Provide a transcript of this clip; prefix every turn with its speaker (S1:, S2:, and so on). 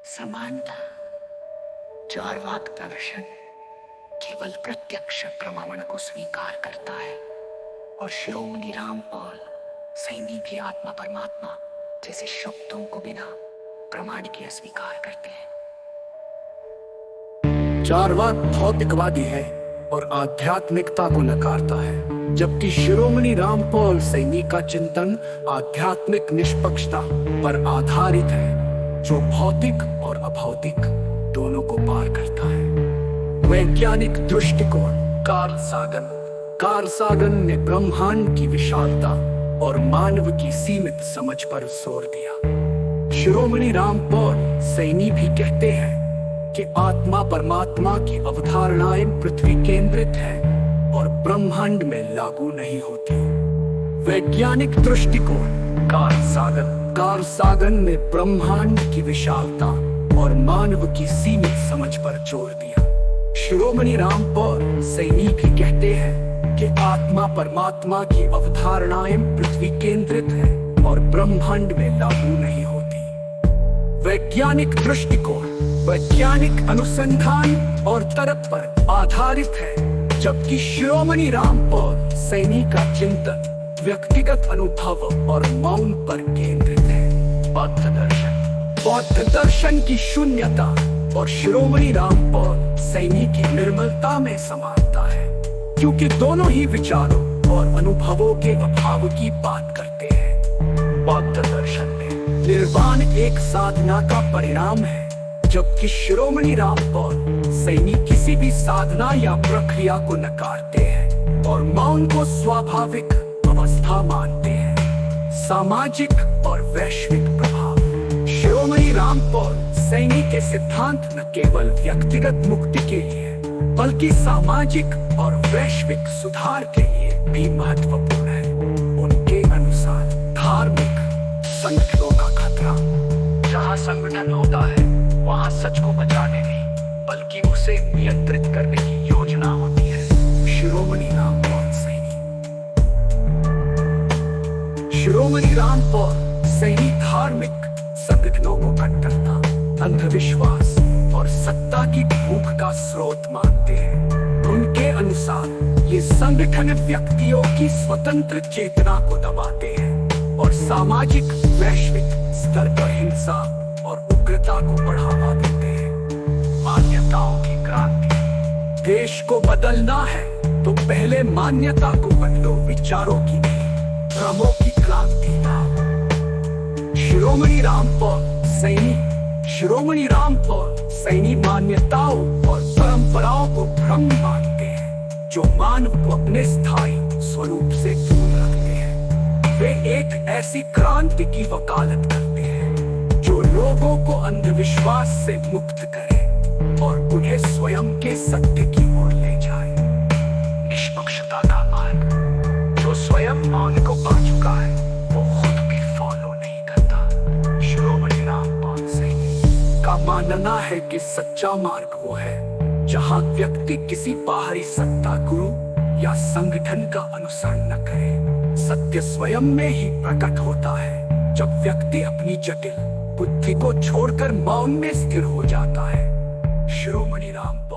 S1: समानता। चार्वाक दर्शन केवल प्रत्यक्ष प्रमाण को स्वीकार करता है और शिरोमणि रामपाल सैनी भी आत्मा परमात्मा जैसे शब्दों को बिना प्रमाण के अस्वीकार करते हैं।
S2: चार्वाक भौतिकवादी है और आध्यात्मिकता को नकारता है, जबकि शिरोमणि रामपाल सैनी का चिंतन आध्यात्मिक निष्पक्षता पर आधारित है, जो भौतिक और अभौतिक दोनों को पार करता है। वैज्ञानिक दृष्टिकोण। कार्ल सागन ने ब्रह्मांड की विशालता और मानव की सीमित समझ पर जोर दिया। शिरोमणि रामपाल सैनी भी कहते हैं कि आत्मा परमात्मा की अवधारणाएं पृथ्वी केंद्रित है और ब्रह्मांड में लागू नहीं होती। वैज्ञानिक दृष्टिकोण। कार्ल सागन ने ब्रह्मांड की विशालता और मानव की सीमित समझ पर जोर दिया। शिरोमणि रामपाल सैनी भी कहते हैं कि आत्मा परमात्मा की अवधारणाएं पृथ्वी केंद्रित है और ब्रह्मांड में लागू नहीं होती। वैज्ञानिक दृष्टिकोण। वैज्ञानिक अनुसंधान और तर्क पर आधारित है, जबकि शिरोमणि रामपाल सैनी का चिंतन व्यक्तिगत अनुभव और मौन पर केंद्रित है। बौद्ध दर्शन की शून्यता और शिरोमणि रामपाल सैनी की निर्मलता में समानता है, क्योंकि दोनों ही विचारों और अनुभवों के अभाव की बात करते हैं। बौद्ध दर्शन में निर्वाण एक साधना का परिणाम है, जबकि शिरोमणि रामपाल सैनी किसी भी साधना या प्रक्रिया को नकारते हैं और मौन को स्वाभाविक अवस्था मानते हैं। सामाजिक और वैश्विक प्रभाव। शिरोमणि रामपाल सैनी के सिद्धांत न केवल व्यक्तिगत मुक्ति के लिए बल्कि सामाजिक और वैश्विक सुधार के लिए भी महत्वपूर्ण है। उनके अनुसार धार्मिक संगठनों का खतरा। जहाँ संगठन होता है वहाँ सच को बचाने नहीं बल्कि उसे नियंत्रित करने की योजना होती है। शिरोमणि रामपाल सैनी। शिरोमणि रामपाल सैनी धार्मिक संगठनों को कट्टरता, अंधविश्वास और सत्ता की भूख का स्रोत मानते हैं। उनके अनुसार ये संगठन व्यक्तियों की स्वतंत्र चेतना को दबाते हैं और सामाजिक वैश्विक स्तर पर हिंसा और उग्रता को बढ़ावा देते हैं। मान्यताओं की क्रांति। देश को बदलना है तो पहले मान्यता को बदलो, विचारों की नहीं, भ्रमों की क्रांति। शिरोमणि रामपाल सैनी मान्यताओं और परंपराओं को भ्रम मानते हैं, जो मानव को अपने स्थायी स्वरूप से दूर रखते हैं। वे एक ऐसी क्रांति की वकालत करते हैं जो लोगों को अंधविश्वास से मुक्त करे और उन्हें स्वयं के सत्य की ओर ले जाए। निष्पक्षता का मार्ग। जो स्वयं मौन को पा चुका है वो खुद भी फॉलो नहीं करता। शिरोमणि रामपाल सैनी का मानना है कि सच्चा मार्ग वो है जहाँ व्यक्ति किसी बाहरी सत्ता, गुरु या संगठन का अनुसरण न करे। सत्य स्वयं में ही प्रकट होता है जब व्यक्ति अपनी जटिल बुद्धि को छोड़कर मौन में स्थिर हो जाता है। शिरोमणि रामपाल।